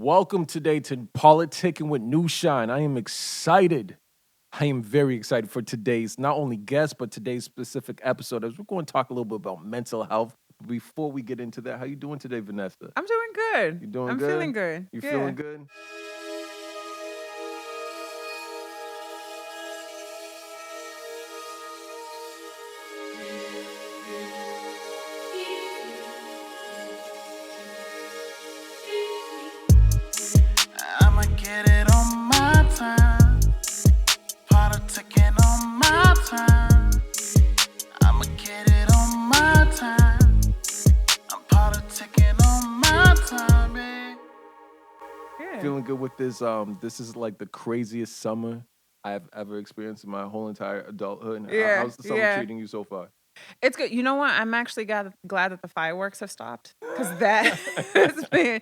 Welcome today to Politicking with New Shine. I am excited. I am very excited for today's not only guest, but today's specific episode as we're going to talk a little bit about mental health. Before we get into that, how you doing today, Vanessa? I'm doing good. You doing I'm good? feeling good. You Yeah. feeling good? I'ma get it on my time. Politicking on my time. I'ma get it on my time. I'm politicking on my time, babe. Yeah. Feeling good with this. This is like the craziest summer I've ever experienced in my whole entire adulthood. Yeah, How's the summer yeah. treating you so far? It's good. You know what? I'm actually glad that the fireworks have stopped because that has been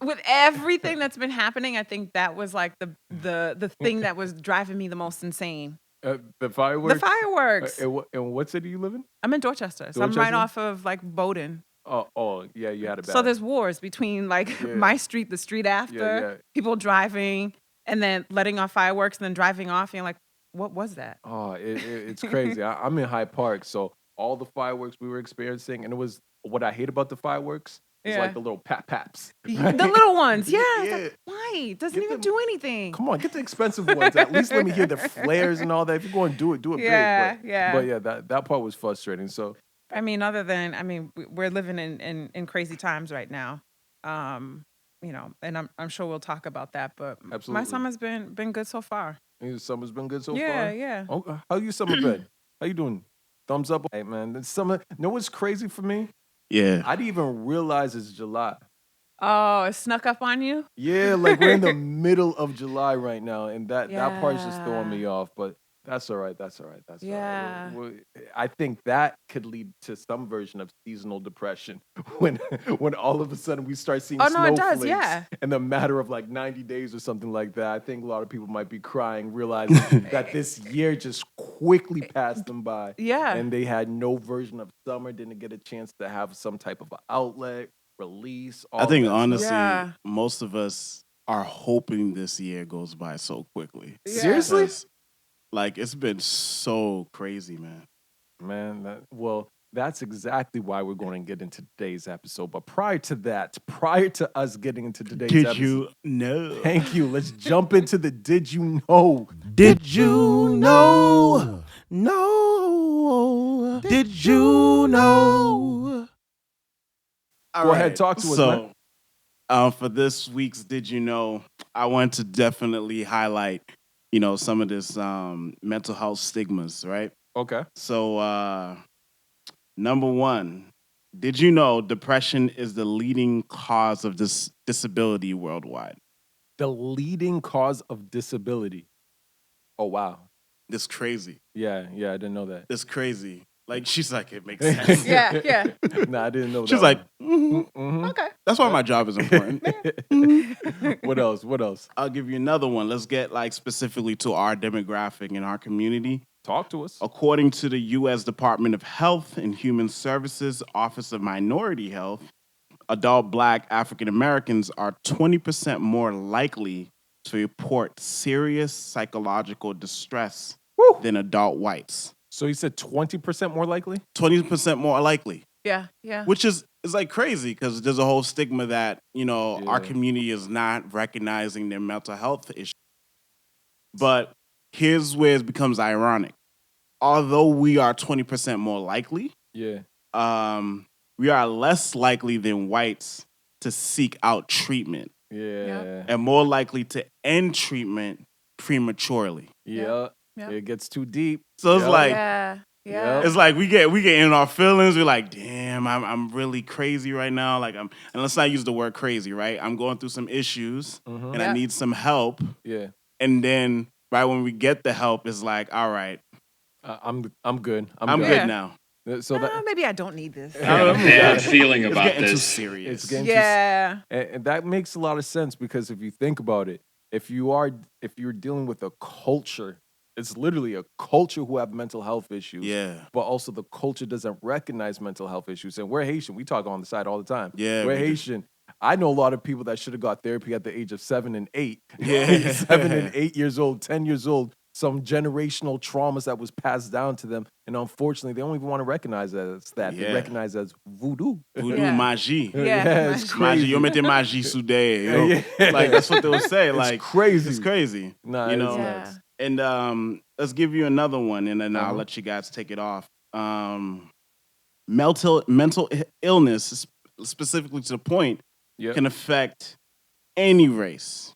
with everything that's been happening. I think that was like the thing that was driving me the most insane. The fireworks? The fireworks. In what city you live in? I'm in Dorchester, so I'm right Dorchester? off of like Bowdoin. Oh, yeah, you had it bad. So there's wars between like Yeah. my street, the street after, yeah. people driving and then letting off fireworks and then driving off. And you're like, what was that? Oh, it's crazy. I'm in Hyde Park, so all the fireworks we were experiencing, and it was what I hate about the fireworks is Yeah. like the little paps. The little ones, yeah. It's Yeah. like, why? It doesn't Get even them- do anything. Come on, get the expensive ones. At least let me hear the flares and all that. If you're going to do it Yeah, big. yeah. But yeah, that part was frustrating. So I mean, we're living in crazy times right now. And I'm sure we'll talk about that. But my Absolutely. summer's been good so far. your summer's been good so Yeah, far. yeah. Oh, how you summer been? How you doing? Thumbs up. Hey man, this summer. You know what's crazy for me? Yeah. I didn't even realize it's July. Oh, it snuck up on you? Yeah, like we're in the middle of July right now, and that part's just throwing Yeah. me off. But that's all right. Yeah. I think that could lead to some version of seasonal depression when all of a sudden we start seeing Oh, no, it snowflakes does, yeah. in the matter of like 90 days or something like that. I think a lot of people might be crying, realizing that this year just quickly passed them by. Yeah. And they had no version of summer, didn't get a chance to have some type of outlet, release. All I think that stuff. honestly, Yeah. most of us are hoping this year goes by so quickly. Yeah. Seriously? Because, like, it's been so crazy, man. Man, that's exactly why we're going to get into today's episode. But prior to us getting into today's Did episode, you know? thank you. Let's jump into the Did You Know? Did you know? No. Did you know? Go ahead, talk to us, man. So, for this week's Did You Know, I want to definitely highlight, some of this mental health stigmas, right? Okay. So, number one, did you know depression is the leading cause of disability worldwide? The leading cause of disability. Oh, wow. That's crazy. Yeah, I didn't know that. That's crazy. Like, she's like, it makes sense. Yeah. Nah, I didn't know that. She's like, Mhm. Okay. that's why my job is important. What else? I'll give you another one. Let's get specifically to our demographic in our community. Talk to us. According to the U.S. Department of Health and Human Services Office of Minority Health, adult Black African Americans are 20% more likely to report serious psychological distress than adult whites. So you said 20% more likely? 20% more likely, Yeah. which is like crazy because there's a whole stigma that, our Yeah. community is not recognizing their mental health issues. But here's where it becomes ironic. Although we are 20% more likely, Yeah. we are less likely than whites to seek out treatment Yeah. and more likely to end treatment prematurely. Yeah. Yeah. It gets too deep. So it's Yep. like Yeah. it's like we get in our feelings. We're like, damn, I'm really crazy right now. Like and let's not use the word crazy, right? I'm going through some issues and I Yeah. need some help. Yeah. And then right when we get the help, it's like, all right, I'm good. I'm good. good now. So that Maybe I don't need this. I have a bad feeling It's about getting too this. serious. it's getting Yeah. and that makes a lot of sense because if you think about it, if you're dealing with a culture, it's literally a culture who have mental health issues. Yeah. But also the culture doesn't recognize mental health issues. And we're Haitian. We talk on the side all the time. Yeah, We're we do. Haitian. I know a lot of people that should have got therapy at the age of 7 and 8. Yeah. 7 and 8 years old, 10 years old. Some generational traumas that was passed down to them, and unfortunately, they don't even want to recognize it as that. They Yeah. recognize it as voodoo. Voodoo Yeah. magie. Yeah, it's magie. Magie, crazy. yo mete magie sude. Yo. Yeah. Like that's what they'll say. It's Like crazy. It's crazy. Nah, you it's know. nuts. And let's give you another one, and then I'll Uh-huh. let you guys take it off. Mental illness, specifically to the point, Yep. can affect any race,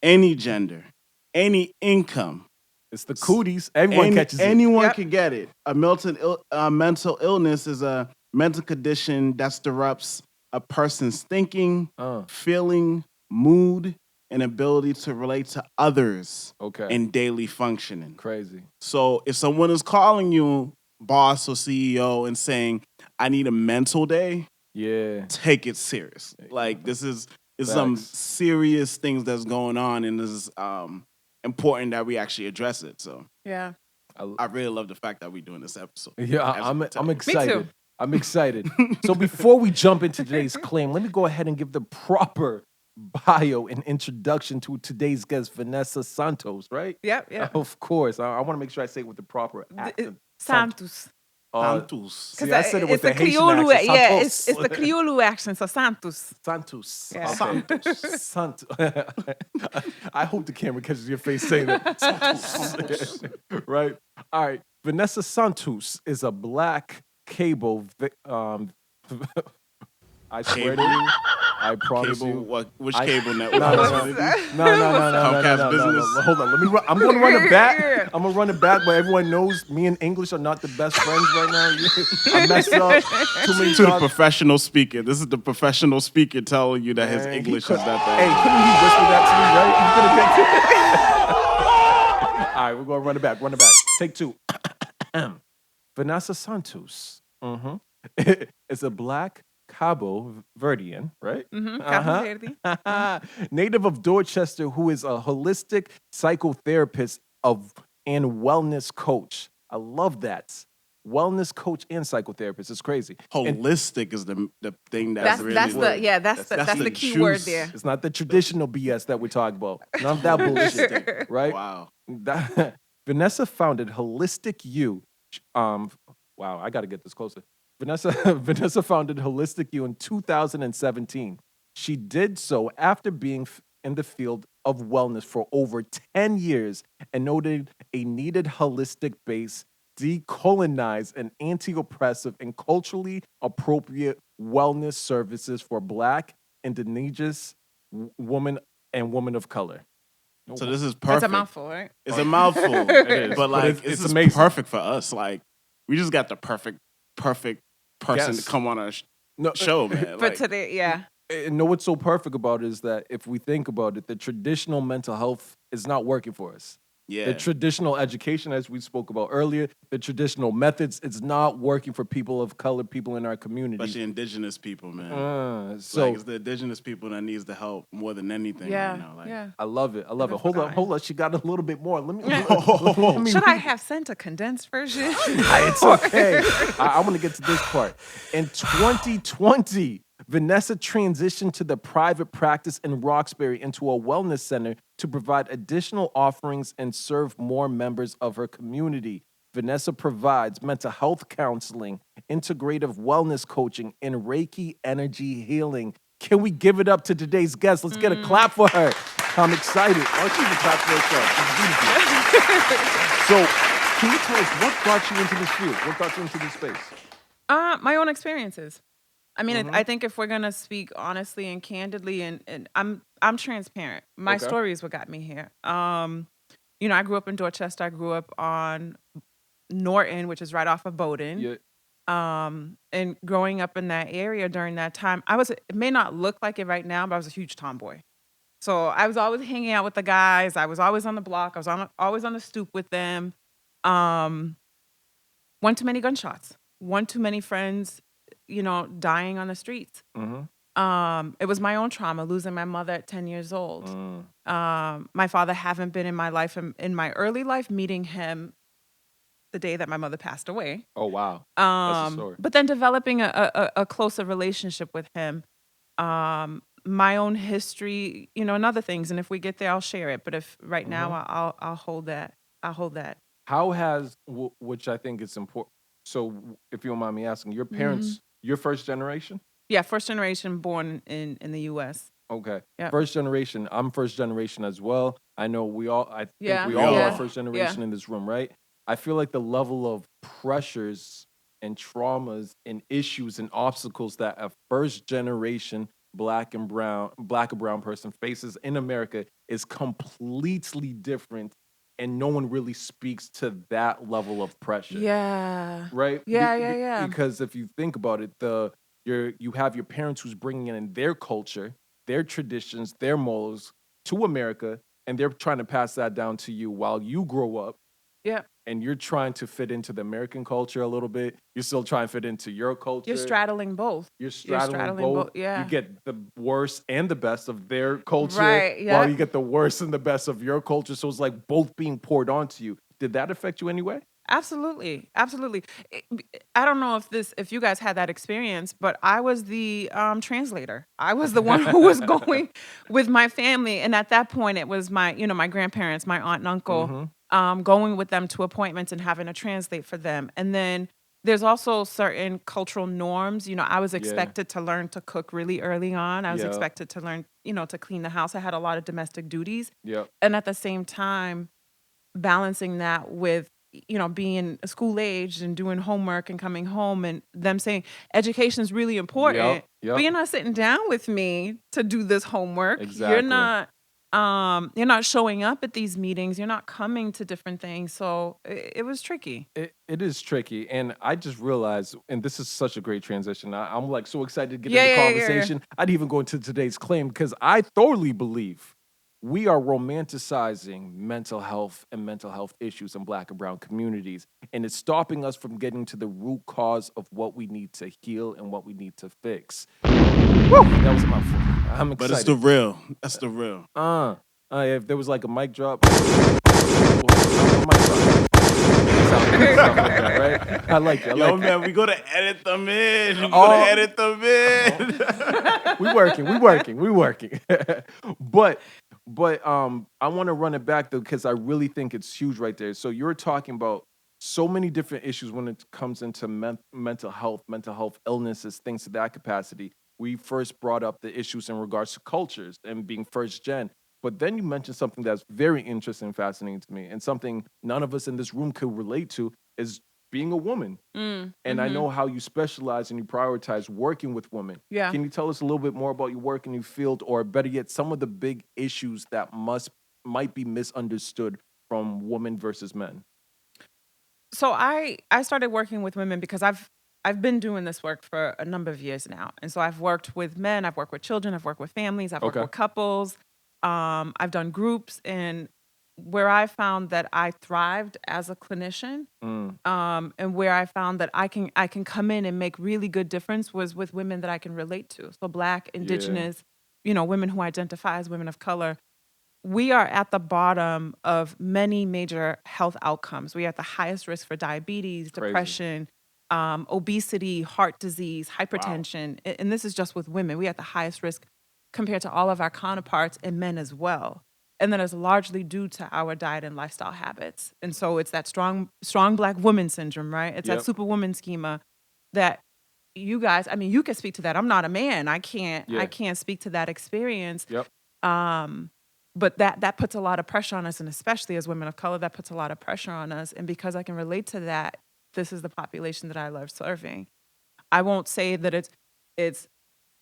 any gender, any income. It's the cooties. Everyone catches it. Anyone Yep. can get it. A mental illness is a mental condition that disrupts a person's thinking, feeling, mood, and ability to relate to others Okay. in daily functioning. Crazy. So if someone is calling you boss or CEO and saying, I need a mental day, Yeah. take it serious. Like this is some Facts. serious things that's going on, and this is important that we actually address it. So Yeah. I really love the fact that we're doing this episode. Yeah, As I'm we tell. excited. I'm excited. So before we jump into today's claim, let me go ahead and give the proper bio and introduction to today's guest, Vanessa Santos, right? Yep. Of course. I want to make sure I say it with the proper accent. Santos. Santos. See, I said it with It's the the Haitian Criollo. accent. Yeah, Santos. it's the Criollo accent. So Santos. Santos. Yeah. Santos. Santos. I hope the camera catches your face saying that. Santos. Right? All right. Vanessa Santos is a black cable. I swear to you, I promise Cable, you. which I- cable No, network? no. Comcast Business? Hold on. I'm going to run it back. I'm going to run it back, but everyone knows me and English are not the best friends right now. I messed up too many To the times. professional speaker. This is the professional speaker telling you that his Man, he English could- is not Hey, that. couldn't he whisper that to me, right? All right, we're going to run it back. Take 2. Vanessa Santos is a black Cabo Verdean, right? Cabo Verde. Native of Dorchester, who is a holistic psychotherapist and wellness coach. I love that. Wellness coach and psychotherapist. It's crazy. And Holistic is the thing That's really that's the key word juice. there. it's not the traditional BS that we're talking about. None of that bullshit, right? Wow. Vanessa founded Holistic You. Wow, I got to get this closer. Vanessa founded Holistic You in 2017. She did so after being in the field of wellness for over 10 years and noted a needed holistic base, decolonized and anti-oppressive and culturally appropriate wellness services for Black, Indigenous women and women of color. So this is That's perfect. a mouthful, right? It's a mouthful. It is, But but like it's it's just amazing. perfect for us. Like we just got the perfect person Yes. to come on our No, show, man. For Like, today, yeah. and know what's so perfect about it is that if we think about it, the traditional mental health is not working for us. yeah. The traditional education, as we spoke about earlier, the traditional methods, it's not working for people of color, people in our community. Especially indigenous people, man. So Like it's the indigenous people that needs the help more than anything. Yeah. right now. Like, Yeah. I love it. Never Hold forgotten. on. She got a little bit more. Let me Should I have sent a condensed version? It's okay. I want to get to this part. In 2020, Vanessa transitioned to the private practice in Roxbury into a wellness center to provide additional offerings and serve more members of her community. Vanessa provides mental health counseling, integrative wellness coaching, and Reiki energy healing. Can we give it up to today's guest? Let's get a clap for her. I'm excited. Oh, she's a clap for herself. She's beautiful. So, can you tell us what brought you into this field? What got you into this space? My own experiences. I mean, I think if we're gonna speak honestly and candidly, and I'm transparent. My Okay. story is what got me here. I grew up in Dorchester. I grew up on Norton, which is right off of Bowdoin. Yeah. And growing up in that area during that time, it may not look like it right now, but I was a huge tomboy. So I was always hanging out with the guys. I was always on the block. I was always on the stoop with them. One too many gunshots. One too many friends, dying on the streets. It was my own trauma, losing my mother at 10 years old. My father haven't been in my life, in my early life, meeting him the day that my mother passed away. Oh, wow. That's a story. But then developing a closer relationship with him my own history, and other things. And if we get there, I'll share it. But if right now, Mhm. I'll hold that. I'll hold that. How has which I think is important. So, if you don't mind me asking, your Hmm. parents, your first generation? Yeah, first generation born in the U.S. Okay. Yep. First generation. I'm first generation as well. I know I think Yeah. we We all are Yeah. are. first Yeah. generation in this room, right? I feel like the level of pressures and traumas and issues and obstacles that a first generation black and brown person faces in America is completely different. And no one really speaks to that level of pressure. Yeah. Right? Yeah. Yeah. Yeah. Because if you think about it, you have your parents who's bringing in their culture, their traditions, their morals to America, and they're trying to pass that down to you while you grow up Yeah. and you're trying to fit into the American culture a little bit. You're still trying to fit into your You're culture. straddling both. You're You're straddling straddling both. both. You Yeah. get the worst and the best of their culture Right. while Yep. you get the worst and the best of your culture. So it's like both being poured onto you. Did that affect you anyway? Absolutely. Absolutely. I don't know if you guys had that experience, but I was the translator. I was the one who was going with my family, and at that point it was my grandparents, my aunt and uncle, Mhm. going with them to appointments and having to translate for them. And then there's also certain cultural norms. I was Yeah. expected to learn to cook really early on. I was Yeah. expected to learn, to clean the house. I had a lot of domestic duties. Yep. And at the same time, balancing that with being school aged and doing homework and coming home and them saying education is really Yep. important, but Yep. you're not sitting down with me to do this homework. You're Exactly. not showing up at these meetings. You're not coming to different things. So it was tricky. It is tricky, and I just realized, and this is such a great transition. I'm like so excited to get in Yeah, the yeah, yeah, yeah. conversation. I'd even go into today's claim because I thoroughly believe we are romanticizing mental health and mental health issues in Black and Brown communities, and it's stopping us from getting to the root cause of what we need to heal and what we need to fix. Woo! That was a mouthful. I'm But it's the excited. real. That's the real. If there was like a mic drop, a mic drop. Sound like that, right? I like it. I Yo, like it. man, we gotta edit them in. We Oh. gotta edit them in. We working. But I want to run it back though because I really think it's huge right there. So you're talking about so many different issues when it comes into mental health illnesses, things to that capacity. We first brought up the issues in regards to cultures and being first gen. But then you mentioned something that's very interesting and fascinating to me, and something none of us in this room could relate to is being a woman. And I Mm-hmm. know how you specialize and you prioritize working with women. Yeah. Can you tell us a little bit more about your work in your field, or better yet, some of the big issues that might be misunderstood from women versus men? So I started working with women because I've been doing this work for a number of years now. And so I've worked with men, I've worked with children, I've worked with families, I've worked Okay. with couples. I've done groups, and where I found that I thrived as a clinician, Mm, and where I found that I can come in and make really good difference was with women that I can relate to. So Black, yeah. Indigenous, women who identify as women of color. We are at the bottom of many major health outcomes. We are at the highest risk for diabetes, Crazy. depression, obesity, heart disease, Wow. hypertension. And this is just with women. We are at the highest risk compared to all of our counterparts and men as well. And that is largely due to our diet and lifestyle habits. And so it's that strong Black woman syndrome, right? It's that Yep. superwoman schema that you guys, I mean, you can speak to that. I'm not a man. I Yeah. can't speak to that experience. Yep. Um, but that puts a lot of pressure on us, and especially as women of color, that puts a lot of pressure on us. And because I can relate to that, this is the population that I love serving. I won't say that it's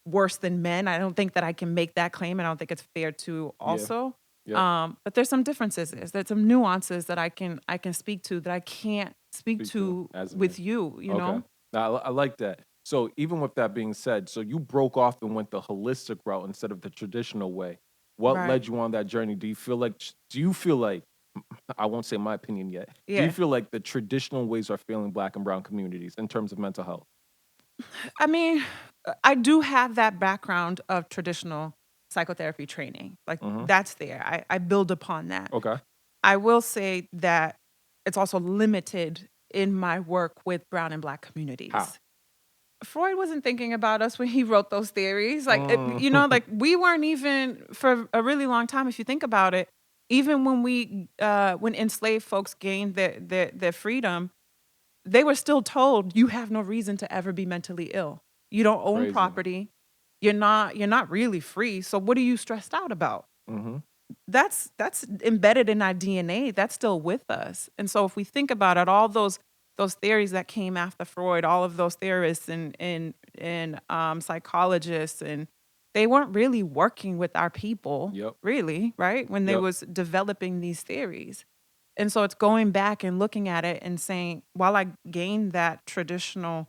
worse than men. I don't think that I can make that claim, and I don't think it's fair to Yeah. also. Yep. But there's some differences. There's some nuances that I can speak to that I can't speak Speak to to as a with man. you. Okay. Now, I like that. So even with that being said, so you broke off and went the holistic route instead of the traditional way. What Right? led you on that journey? Do you feel like I won't say my opinion yet. Do you Yeah. feel like the traditional ways are failing Black and brown communities in terms of mental health? I mean, I do have that background of traditional psychotherapy training. Like Mhm. that's there. I build upon that. Okay. I will say that it's also limited in my work with brown and Black How? communities. Freud wasn't thinking about us when he wrote those theories. Like, Mm. like we weren't even for a really long time. If you think about it, even when enslaved folks gained their freedom, they were still told you have no reason to ever be mentally ill. You don't own Crazy. property. You're not really free. So what are you stressed out about? Mm-hmm. That's embedded in our DNA. That's still with us. And so if we think about it, all those theories that came after Freud, all of those theorists and psychologists, and they weren't really working with our people, Yep. really, right? When they Yep. was developing these theories. And so it's going back and looking at it and saying, while I gained that traditional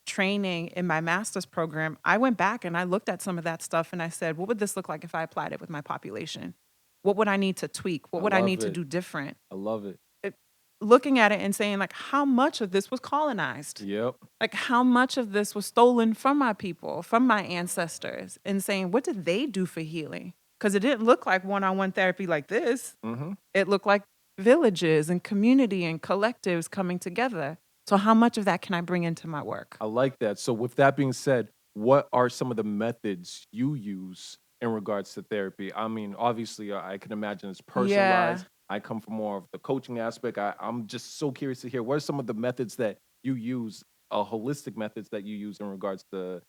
training in my master's program, I went back and I looked at some of that stuff and I said, what would this look like if I applied it with my population? What would I need to tweak? What I would I love need to it. do different? I love it. It, looking at it and saying, like, how much of this was colonized? Yep. Like, how much of this was stolen from my people, from my ancestors, and saying, what did they do for healing? Because it didn't look like one-on-one therapy like this. Mm-hmm. It looked like villages and community and collectives coming together. So how much of that can I bring into my work? I like that. So, with that being said, what are some of the methods you use in regards to therapy? I mean, obviously, I can imagine it's Yeah. personalized. I come from more of the coaching aspect. I'm just so curious to hear what are some of the methods that you use, holistic methods that you use in regards to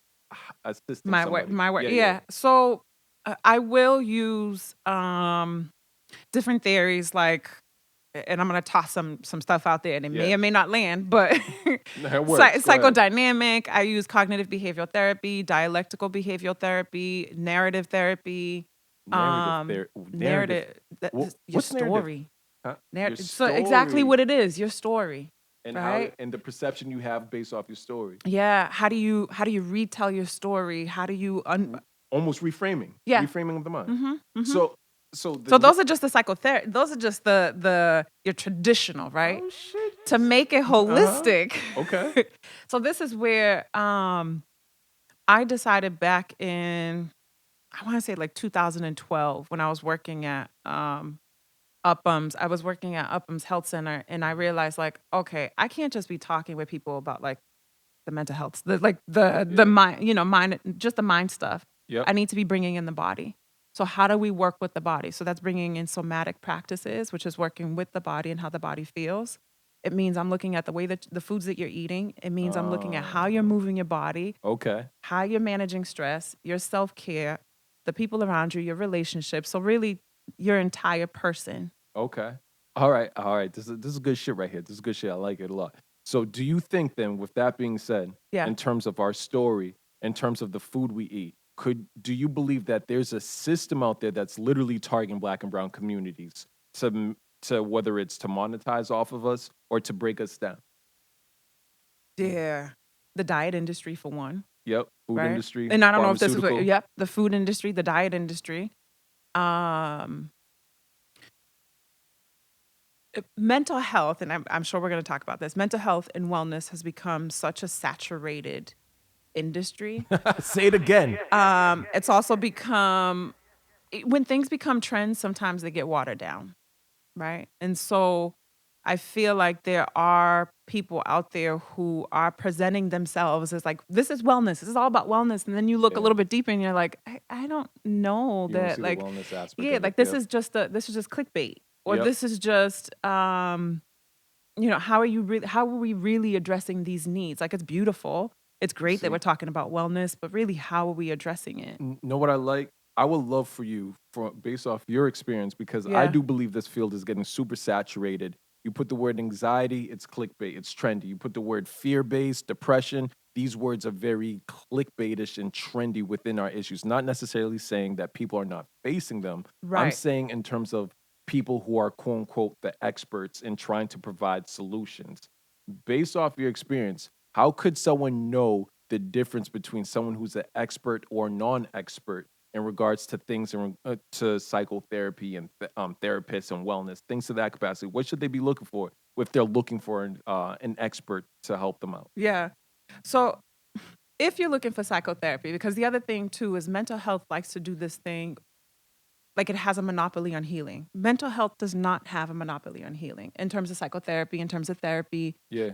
assisting somebody. My work. Yeah, yeah. Yeah. So I will use different theories like, and I'm gonna toss some stuff out there and it may Yeah. or may not land, but That works. Go ahead. psychodynamic. I use cognitive behavioral therapy, dialectical behavioral therapy, narrative therapy, Narrative therapy. Narrative. narrative. Your What's narrative? story. Huh? Your Narrative. So exactly story. what it is, your story, And how right? and the perception you have based off your story. Yeah. How do you retell your story? How do you Almost reframing. yeah. Reframing of the mind. Mm-hmm. So so the So those are just the psychotherapy. Those are just the your traditional, right? Oh shit. To make it Uh-huh. holistic. Okay. So this is where I decided back in, I want to say like 2012, when I was working at Upham's. I was working at Upham's Health Center, and I realized, like, okay, I can't just be talking with people about like the mental health, the Yeah. mind, mind, just the mind stuff. Yep. I need to be bringing in the body. So how do we work with the body? So that's bringing in somatic practices, which is working with the body and how the body feels. It means I'm looking at the way that the foods that you're eating. It means I'm looking at how you're moving your body, Okay. how you're managing stress, your self-care, the people around you, your relationships. So really your entire person. Okay. All right. All right. This is good shit right here. This is good shit. I like it a lot. So do you think then, with that being said, Yeah. in terms of our story, in terms of the food we eat, do you believe that there's a system out there that's literally targeting Black and brown communities to whether it's to monetize off of us or to break us down? Yeah. The diet industry for one, Yep. Food right? industry, And I don't know if this is pharmaceutical. yep, the food industry, the diet industry. Mental health, and I'm sure we're going to talk about this. Mental health and wellness has become such a saturated industry. Say it again. It's also become, when things become trends, sometimes they get watered down, right? And so I feel like there are people out there who are presenting themselves as like, this is wellness. This is all about wellness. And then you look a Yeah. little bit deeper and you're like, I don't know You don't that, see like, the wellness aspect. yeah, of like it. this Yep. is just clickbait, or Yep. this is just how are we really addressing these needs? Like, it's beautiful, it's great that See? we're talking about wellness, but really, how are we addressing it? Know what I like? I would love for you, based off your experience, because I Yeah. do believe this field is getting super saturated. You put the word anxiety, it's clickbait, it's trendy. You put the word fear-based, depression, these words are very clickbaitish and trendy within our issues. Not necessarily saying that people are not facing them. I'm Right. saying in terms of people who are quote unquote the experts in trying to provide solutions. Based off your experience, how could someone know the difference between someone who's an expert or non-expert in regards to things to psychotherapy and therapists and wellness, things to that capacity? What should they be looking for if they're looking for an expert to help them out? Yeah. So if you're looking for psychotherapy, because the other thing too is mental health likes to do this thing like it has a monopoly on healing. Mental health does not have a monopoly on healing in terms of psychotherapy, in terms of therapy. Yeah.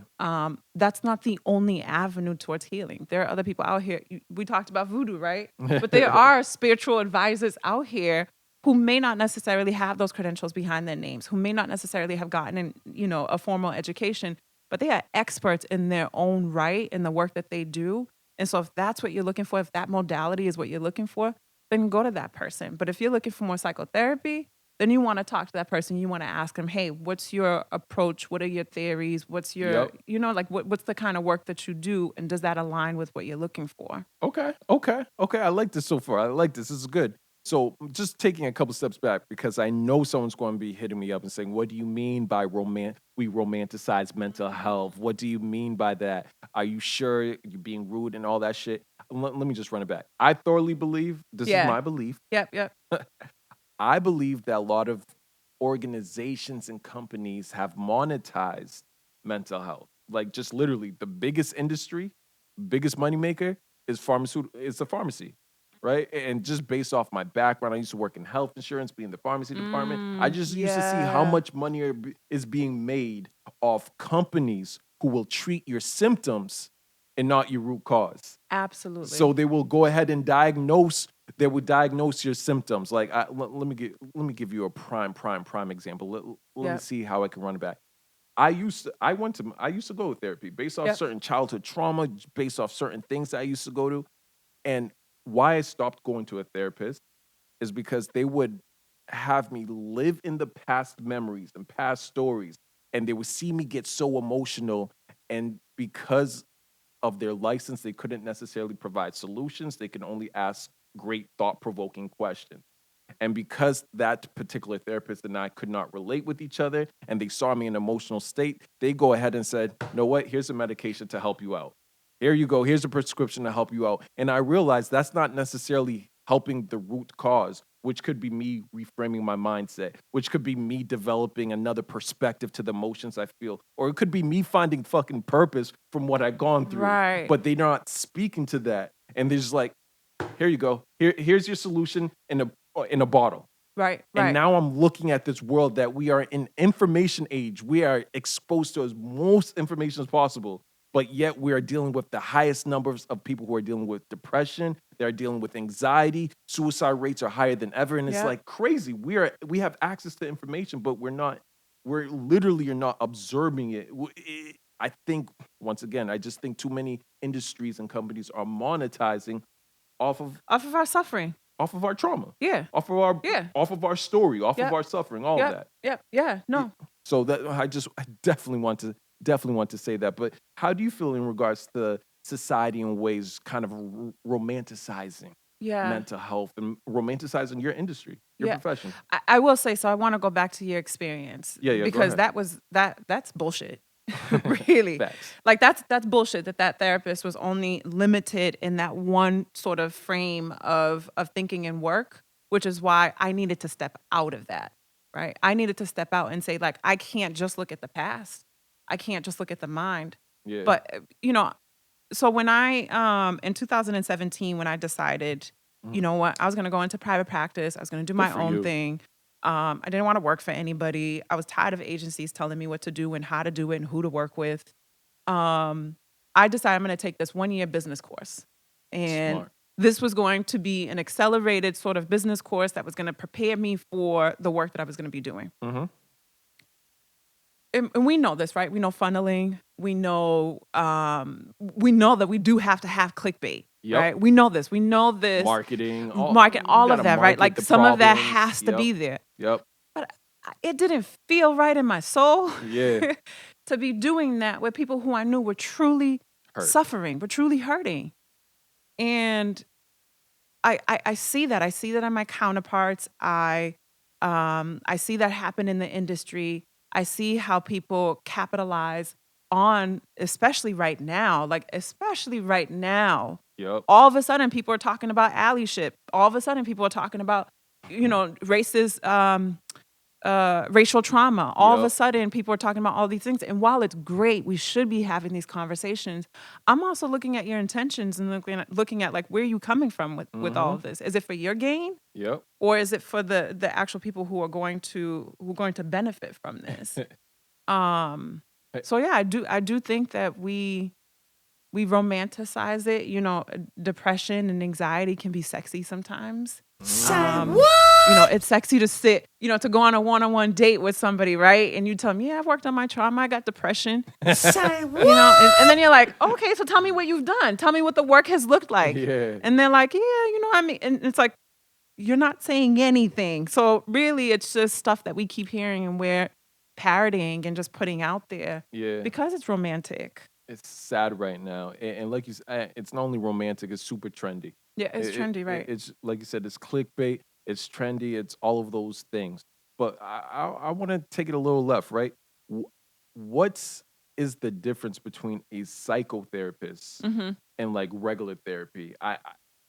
That's not the only avenue towards healing. There are other people out here. We talked about voodoo, right? But there are spiritual advisors out here who may not necessarily have those credentials behind their names, who may not necessarily have gotten, a formal education, but they are experts in their own right in the work that they do. And so if that's what you're looking for, if that modality is what you're looking for, then go to that person. But if you're looking for more psychotherapy, then you want to talk to that person. You want to ask them, hey, what's your approach? What are your theories? What's your, Yep. what's the kind of work that you do? And does that align with what you're looking for? Okay. I like this so far. I like this. This is good. So just taking a couple steps back because I know someone's going to be hitting me up and saying, "What do you mean by we romanticize mental health? What do you mean by that? Are you sure you're being rude and all that shit?" Let me just run it back. I thoroughly believe this is Yeah. my belief. Yep. I believe that a lot of organizations and companies have monetized mental health. Like just literally the biggest industry, biggest moneymaker is the pharmacy. Right. And just based off my background, I used to work in health insurance, be in the pharmacy department. I just used to see how Yeah. much money is being made off companies who will treat your symptoms and not your root cause. Absolutely. So they will go ahead and diagnose. They would diagnose your symptoms. Like let me give you a prime example. Let me see how I can run it back. I used to go to therapy based off certain childhood trauma, based off certain things that I used to go to, and why I stopped going to a therapist is because they would have me live in the past memories and past stories, and they would see me get so emotional, and because of their license, they couldn't necessarily provide solutions. They can only ask great thought-provoking questions. And because that particular therapist and I could not relate with each other and they saw me in an emotional state, they go ahead and said, "You know what? Here's a medication to help you out. Here you go. Here's a prescription to help you out." And I realized that's not necessarily helping the root cause, which could be me reframing my mindset, which could be me developing another perspective to the emotions I feel, or it could be me finding fucking purpose from what I've gone through. Right. But they're not speaking to that. And they're just like, "Here you go. Here's your solution in a bottle." Right. And now I'm looking at this world that we are in information age. We are exposed to as most information as possible, but yet we are dealing with the highest numbers of people who are dealing with depression. They're dealing with anxiety. Suicide rates are higher than ever, and it's like crazy. We have access to information, but we're literally are not absorbing it. I think once again, I just think too many industries and companies are monetizing off of our suffering. off of our trauma. Yeah. Off of our Yeah. off of our story, off of Yep. our suffering, all of that. Yep. Yeah. No. So that I definitely want to say that. But how do you feel in regards to society and ways kind of romanticizing Yeah. mental health and romanticizing your industry, your Yeah. profession? I will say, so I want to go back to your experience. Yeah, go Because ahead. that's bullshit. Really. Facts. Like that's bullshit that therapist was only limited in that one sort of frame of thinking and work, which is why I needed to step out of that. Right? I needed to step out and say, like, I can't just look at the past. I can't just look at the mind. Yeah. But so when I in 2017 when I decided, you know what, I was going to go into private practice, I was going to do my for own you. thing. I didn't want to work for anybody. I was tired of agencies telling me what to do and how to do it and who to work with. I decided I'm going to take this 1-year business course. And Smart. this was going to be an accelerated sort of business course that was going to prepare me for the work that I was going to be doing. Mm-hmm. And we know this, right? We know funneling. We know that we do have to have clickbait, Yep. right? We know this. We know this. Marketing, all you of gotta that, right? market Like the some of that problems. has to Yep. be there. Yep. But it didn't feel right in my soul Yeah. to be doing that with people who I knew were truly Hurt. suffering, were truly hurting. And I see that. I see that in my counterparts. I see that happen in the industry. I see how people capitalize on, especially right now. Yep. All of a sudden, people are talking about allyship. All of a sudden, people are talking about, racist racial trauma. All of a Yep. sudden, people are talking about all these things. And while it's great, we should be having these conversations. I'm also looking at your intentions and looking at like where are you coming from with all of this? Is it for your gain, Yep. or is it for the actual people who are going to benefit from this? So yeah, I do think that we romanticize it. You know, depression and anxiety can be sexy sometimes. You know, it's sexy to sit, you know, to go on a one-on-one date with somebody, right? And you tell them, yeah, I've worked on my trauma. I got depression. You know, and then you're like, okay, so tell me what you've done. Tell me what the work has looked like. Yeah. And they're like, yeah, you know, I mean, and it's like, you're not saying anything. So really, it's just stuff that we keep hearing and we're parroting and just putting out there Yeah. because it's romantic. It's sad right now, and like you said, it's not only romantic; it's super trendy. Yeah, it's trendy, right? It's like you said, it's clickbait, it's trendy, it's all of those things. But I want to take it a little left, right? Wh- What's is the difference between a psychotherapist Mm-hmm. and like regular therapy?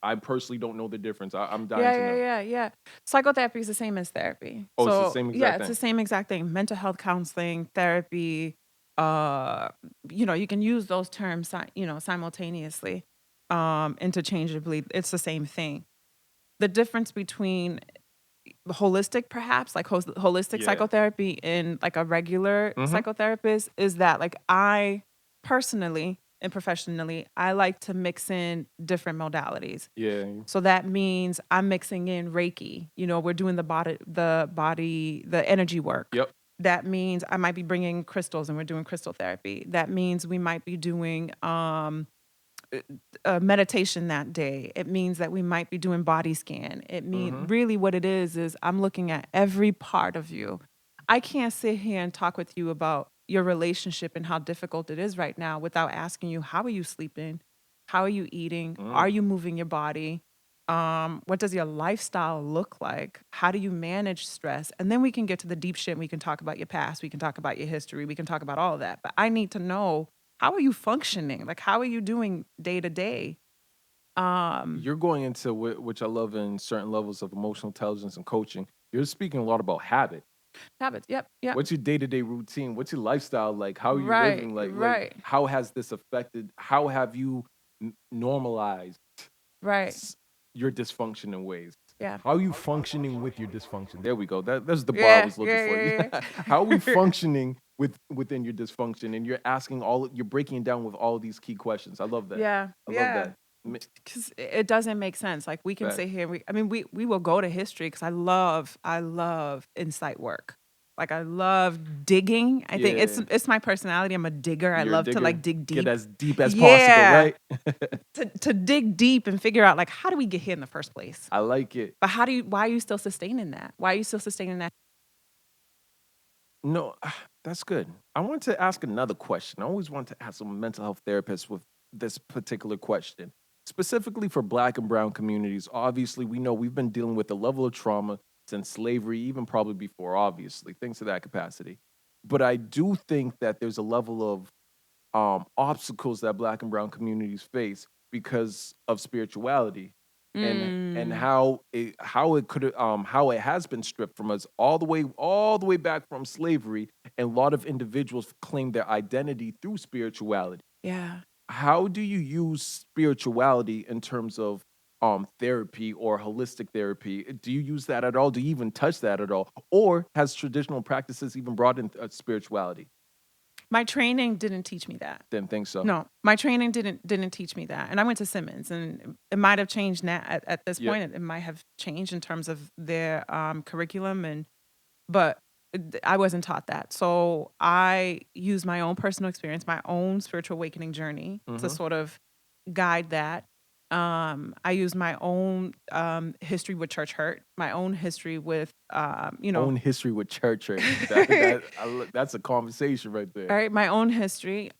I personally don't know the difference. I'm dying Yeah, to know. yeah. Psychotherapy is the same as therapy. Oh, it's the So same yeah, exact it's the thing. same exact thing. Mental health counseling, therapy, uh, you know, you can use those terms, you know, simultaneously, interchangeably. It's the same thing. The difference between holistic, perhaps like holistic Yeah. psychotherapy and like a regular Mm-hmm. psychotherapist is that like I personally and professionally, I like to mix in different modalities. Yeah. So that means I'm mixing in Reiki. You know, we're doing the energy work. Yep. That means I might be bringing crystals and we're doing crystal therapy. That means we might be doing meditation that day. It means that we might be doing body scan. It means really what it is I'm looking at every part of you. I can't sit here and talk with you about your relationship and how difficult it is right now without asking you, how are you sleeping? How are you eating? Are you moving your body? What does your lifestyle look like? How do you manage stress? And then we can get to the deep shit. We can talk about your past. We can talk about your history. We can talk about all of that. But I need to know, how are you functioning? Like, how are you doing day to day? You're going into which I love in certain levels of emotional intelligence and coaching. You're speaking a lot about habit. Habits. Yep. Yep. What's your day-to-day routine? What's your lifestyle like? How are you Right. living? Right. How has this affected? How have you normalized Right. your dysfunction in ways? Yeah. How are you functioning with your dysfunction? There we go. That's the bar I Yeah. was looking Yeah. for. Yeah. Yeah. How are we functioning within your dysfunction? And you're asking you're breaking it down with all these key questions. I love that. Yeah. I love Yeah. that. Because it doesn't make sense. Like we can Fact. sit here. We will go to history because I love insight work. Like I love digging. I think Yeah. it's my personality. I'm a digger. I You're a love to digger. like dig Get deep. as deep as possible, Yeah. right? To dig deep and figure out like, how do we get here in the first place? I like it. But why are you still sustaining that? Why are you still sustaining that? No, that's good. I want to ask another question. I always want to ask a mental health therapist with this particular question, specifically for Black and Brown communities. Obviously, we know we've been dealing with a level of trauma since slavery, even probably before, obviously, things to that capacity. But I do think that there's a level of obstacles that Black and Brown communities face because of spirituality and Mm, how it has been stripped from us all the way back from slavery, and a lot of individuals claim their identity through spirituality. yeah. How do you use spirituality in terms of therapy or holistic therapy? Do you use that at all? Do you even touch that at all? Or has traditional practices even brought in spirituality? My training didn't teach me that. Didn't think so. No, my training didn't teach me that. And I went to Simmons, and it might have changed now at this Yeah. point. It might have changed in terms of their curriculum, but I wasn't taught that. So I used my own personal experience, my own spiritual awakening journey to sort of guide that. I used my own history with church hurt, my own history with, Own history with church hurt. That's a conversation right all there. right, my own history.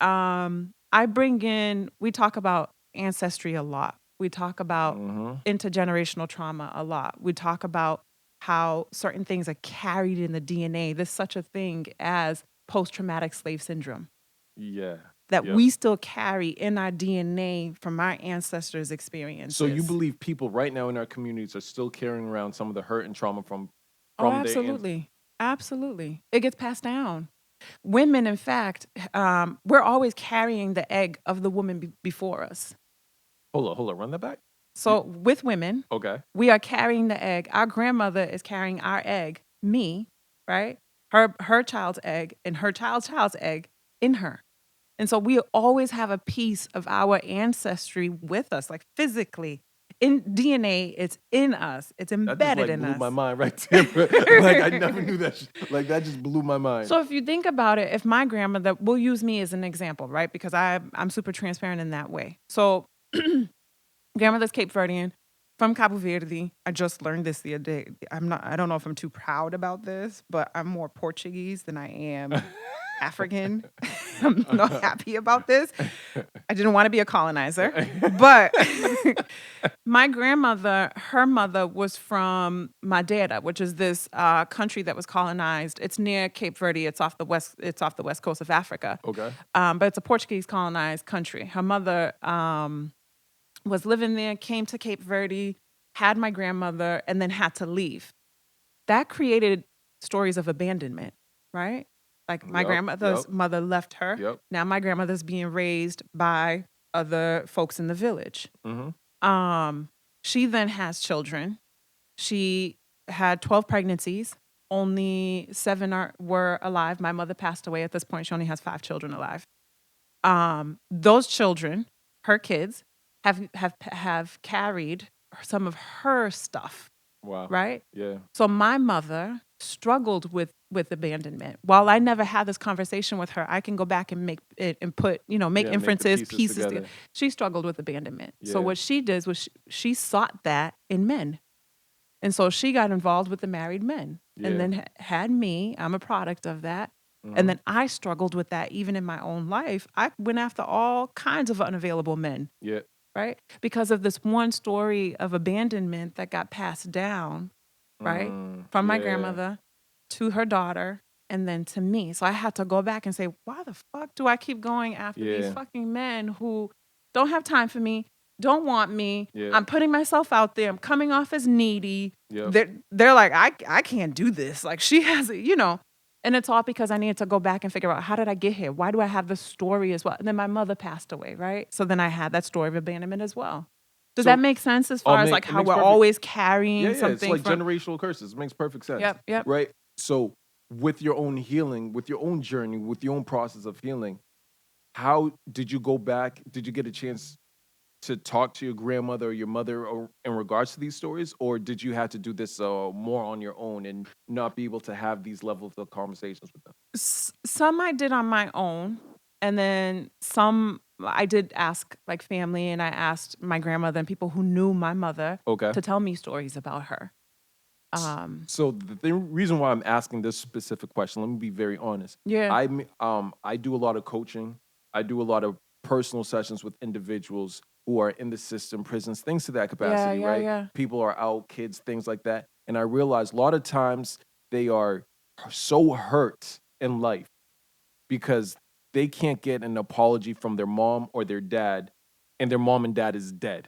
We talk about ancestry a lot. We talk about Hmm. intergenerational trauma a lot. We talk about how certain things are carried in the DNA. There's such a thing as post-traumatic slave syndrome Yeah. that Yep. we still carry in our DNA from our ancestors' experiences. So you believe people right now in our communities are still carrying around some of the hurt and trauma from Oh, their absolutely. Absolutely. It gets passed down. Women, in fact, we're always carrying the egg of the woman before us. Hold on, run that back. So with women, Okay. we are carrying the egg. Our grandmother is carrying our egg, me, right? Her child's egg and her child's egg in her. And so we always have a piece of our ancestry with us, like physically. In DNA, it's in us. It's That just embedded like in blew my us. mind right there. Like I never knew that. Like that just blew my mind. So if you think about it, if my grandmother, we'll use me as an example, right? Because I'm super transparent in that way. So grandmother's Cape Verdean from Cabo Verde. I just learned this the other day. I don't know if I'm too proud about this, but I'm more Portuguese than I am African. I'm not happy about this. I didn't want to be a colonizer, but my grandmother, her mother was from Madeira, which is this country that was colonized. It's near Cape Verde. It's off the west coast of Africa. Okay. But it's a Portuguese colonized country. Her mother was living there, came to Cape Verde, had my grandmother, and then had to leave. That created stories of abandonment, right? Like my grandmother's mother left her. Yep. Now my grandmother's being raised by other folks in the village. She then has children. She had 12 pregnancies. Only 7 were alive. My mother passed away at this point. She only has 5 children alive. Those children, her kids, have carried some of her stuff. Wow. Right? Yeah. So my mother struggled with abandonment. While I never had this conversation with her, I can go back and make it and put, make inferences, make the pieces together. She struggled with abandonment. Yeah. So what she did was she sought that in men. And so she got involved with the married men and then had me. I'm a product of that. And then I struggled with that even in my own life. I went after all kinds of unavailable men. Yeah. Right? Because of this one story of abandonment that got passed down, right? From my grandmother to her daughter and then to me. So I had to go back and say, why the fuck do I keep going after these fucking men who don't have time for me, don't want me? I'm putting myself out there. I'm coming off as needy. They're like, I can't do this. Like she has, and it's all because I needed to go back and figure out, how did I get here? Why do I have this story as well? And then my mother passed away, right? So then I had that story of abandonment as well. Does that make sense as far as like how we're always carrying something? It's like generational curses. It makes perfect sense. Yep. Right? So with your own healing, with your own journey, with your own process of healing, how did you go back? Did you get a chance to talk to your grandmother or your mother in regards to these stories? Or did you have to do this more on your own and not be able to have these levels of conversations with them? Some I did on my own. And then some I did ask like family, and I asked my grandmother and people who knew my mother to tell me stories about her. So the reason why I'm asking this specific question, let me be very honest. I do a lot of coaching. I do a lot of personal sessions with individuals who are in the system, prisons, things to that capacity, right? Yeah. People are out, kids, things like that. And I realize a lot of times they are so hurt in life because they can't get an apology from their mom or their dad, and their mom and dad is dead,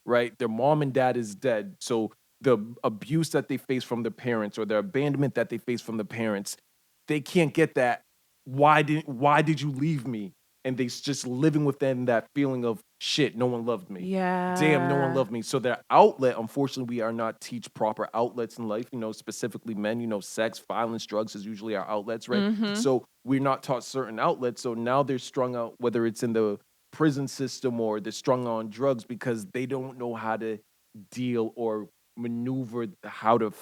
right? Their mom and dad is dead. So the abuse that they face from their parents or the abandonment that they face from the parents, they can't get that. Why did you leave me? And they just living within that feeling of shit, no one loved me. Yeah. Damn, no one loved me. So their outlet, unfortunately, we are not teach proper outlets in life, specifically men, sex, violence, drugs is usually our outlets, right? So we're not taught certain outlets. So now they're strung out, whether it's in the prison system or they're strung on drugs because they don't know how to deal or maneuver how to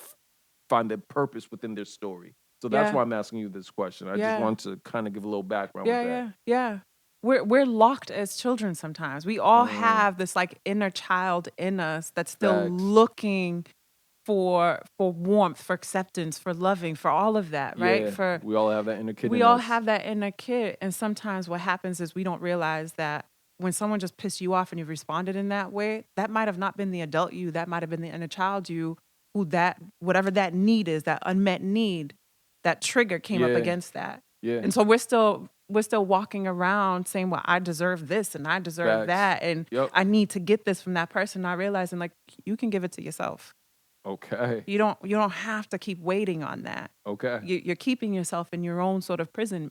find the purpose within their story. So that's why I'm asking you this question. I just want to kind of give a little background with that. Yeah. We're locked as children sometimes. We all have this like inner child in us that's still looking for warmth, for acceptance, for loving, for all of that, right? Yeah, we all have that inner kid. We all have that inner kid, and sometimes what happens is we don't realize that when someone just pissed you off and you responded in that way, that might have not been the adult you, that might have been the inner child you, whatever that need is, that unmet need, that trigger came up against that. Yeah. And so we're still walking around saying, well, I deserve this and I deserve that. And I need to get this from that person. Not realizing like you can give it to yourself. Okay. You don't have to keep waiting on that. Okay. You're keeping yourself in your own sort of prison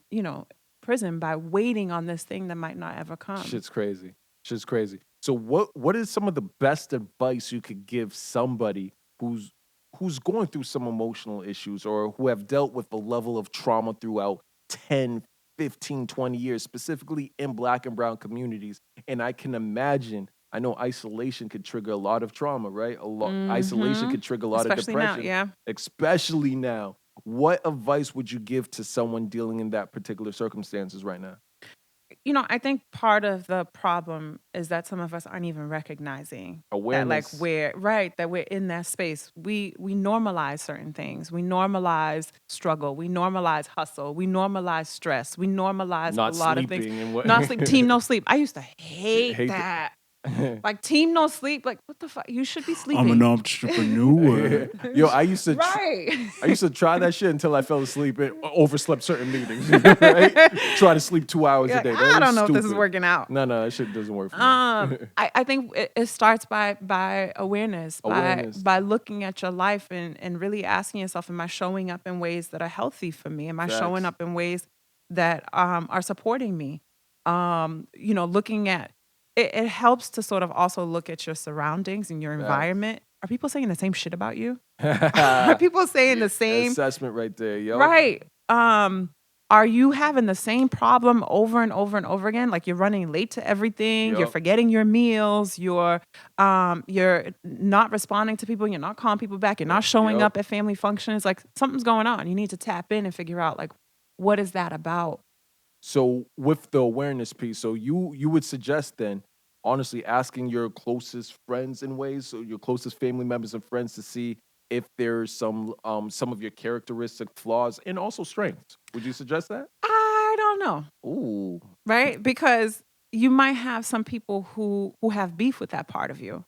by waiting on this thing that might not ever come. Shit's crazy. Shit's crazy. So what is some of the best advice you could give somebody who's who's going through some emotional issues or who have dealt with a level of trauma throughout 10, 15, 20 years, specifically in black and brown communities? And I can imagine, I know isolation could trigger a lot of trauma, right? A lot isolation Mhm. could trigger a lot of Especially now, depression, yeah. especially now. What advice would you give to someone dealing in that particular circumstances right now? I think part of the problem is that some of us aren't even recognizing that, like, Awareness. that we're in that space. We normalize certain things. We normalize struggle. We normalize hustle. We normalize stress. We normalize a Not lot of things. sleeping and what Not sleep, team no sleep. I used to hate hate that. the Like team no sleep. Like what the fuck? You should be I'm an sleeping. entrepreneur. Yo, Right. I used to try that shit until I fell asleep and overslept certain meetings, right? Try to sleep 2 hours You're a like, day. I That was don't know if this is stupid. working out. No, that shit doesn't work for me. I think it starts by awareness, Awareness. by looking at your life and really asking yourself, am I showing up in ways that are healthy for me? Am I showing Facts. up in ways that are supporting me? Looking at it helps to sort of also look at your surroundings and your Facts. environment. Are people saying the same shit about you? Are people saying the same? Assessment right there, yo. Right. Are you having the same problem over and over and over again? Like you're running late to everything, you're Yup. forgetting your meals, you're not responding to people, you're not calling people back, you're not showing Yup. up at family functions. Like something's going on. You need to tap in and figure out like what is that about? So with the awareness piece, so you would suggest then, honestly, asking your closest friends in ways, so your closest family members and friends to see if there's some of your characteristic flaws and also strengths. Would you suggest that? I don't know. Ooh. Right? Because you might have some people who have beef with that part of you,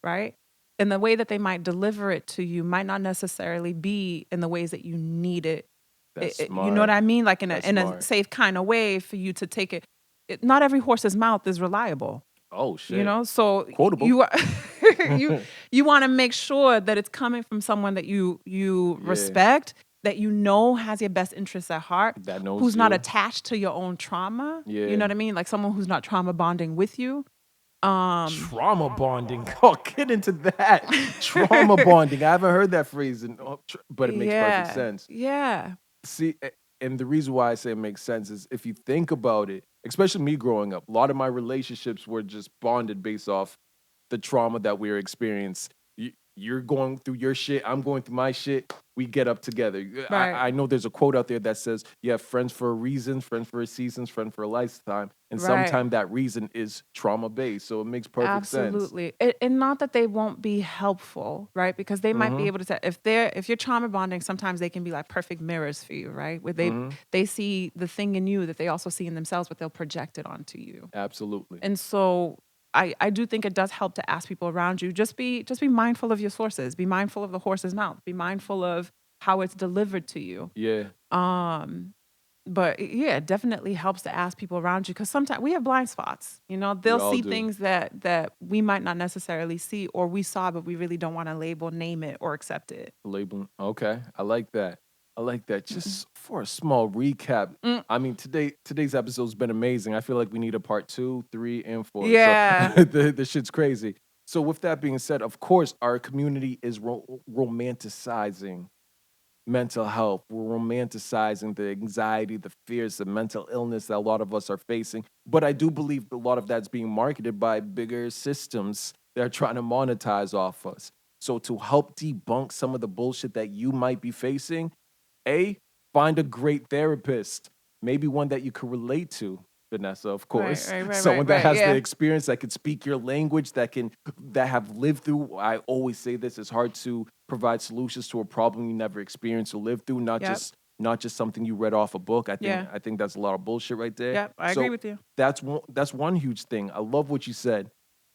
right? And the way that they might deliver it to you might not necessarily be in the ways that you need it. That's You know what smart. I mean? Like in That's a smart. safe kind of way for you to take it. Not every horse's mouth is reliable, Oh shit. So Quotable. you you want to make sure that it's coming from someone that you Yeah. respect, that you know has your best interests at heart, That knows who's not you. attached to your own trauma. You Yeah. know what I mean? Like someone who's not trauma bonding with you. Trauma bonding. Oh, get into that. Trauma bonding. I haven't heard that phrase, but it makes perfect sense. Yeah. See, and the reason why I say it makes sense is if you think about it, especially me growing up, a lot of my relationships were just bonded based off the trauma that we experienced. You're going through your shit, I'm going through my shit. We get up together. Right. I know there's a quote out there that says, "You have friends for a reason, friends for a season, friend for a lifetime," and Right. sometimes that reason is trauma based. So it makes perfect sense. Absolutely. And not that they won't be helpful, right? Because they might be able to tell if you're trauma bonding, sometimes they can be like perfect mirrors for you, right? Where they see the thing in you that they also see in themselves, but they'll project it onto you. Absolutely. And so I do think it does help to ask people around you, just be mindful of your sources, be mindful of the horse's mouth, be mindful of how it's delivered to you. Yeah. But yeah, it definitely helps to ask people around you because sometimes we have blind spots. They'll all see do. things that we might not necessarily see or we saw, but we really don't want to label, name it, or accept it. Labeling. Okay. I like that. I like that. Just for a small recap. I mean, today's episode's been amazing. I feel like we need a part 2, 3, and 4. Yeah. So the shit's crazy. So with that being said, of course, our community is romanticizing mental health. We're romanticizing the anxiety, the fears, the mental illness that a lot of us are facing. But I do believe a lot of that's being marketed by bigger systems that are trying to monetize off us. So to help debunk some of the bullshit that you might be facing, find a great therapist, maybe one that you can relate to. Vanessa, of course, right, someone that has yeah. the experience, that can speak your language, that have lived through. I always say this: it's hard to provide solutions to a problem you never experienced or lived through, not Yep. just something you read off a book. Yeah. I think that's a lot of bullshit right there. Yep, I agree with you. That's one huge thing. I love what you said.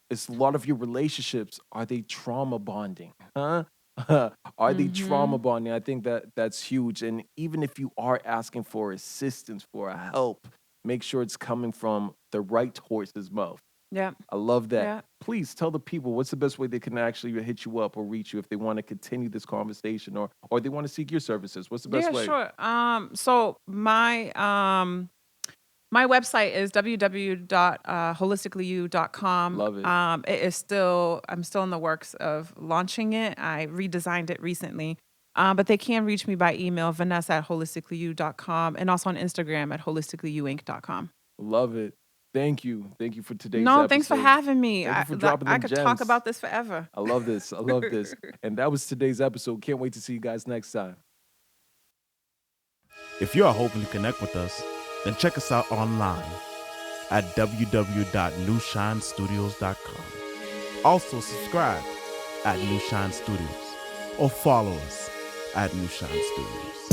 It's a lot of your relationships. Are they trauma bonding? Huh? Are they trauma bonding? I think that's huge. And even if you are asking for assistance, for help, make sure it's coming from the right horse's mouth. Yeah. I love that. Yeah. Please tell the people what's the best way they can actually hit you up or reach you if they want to continue this conversation or they want to seek your services. What's the best Yeah, way? sure. So my website is www.holisticcallyyou.com. Love it. I'm still in the works of launching it. I redesigned it recently. But they can reach me by email, vanessa@holisticcallyyou.com, and also on Instagram at holisticcallyyouinc.com. Love it. Thank you. Thank you for today's No, thanks for episode. having me. Thank you for dropping I them could talk gems. about this forever. I love this. I love this. And that was today's episode. Can't wait to see you guys next time. If you are hoping to connect with us, then check us out online at www.newshinestudios.com. Also subscribe at New Shine Studios or follow us at New Shine Studios.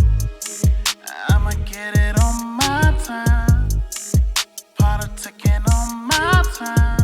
I'ma get it on my time. Politicking on my time.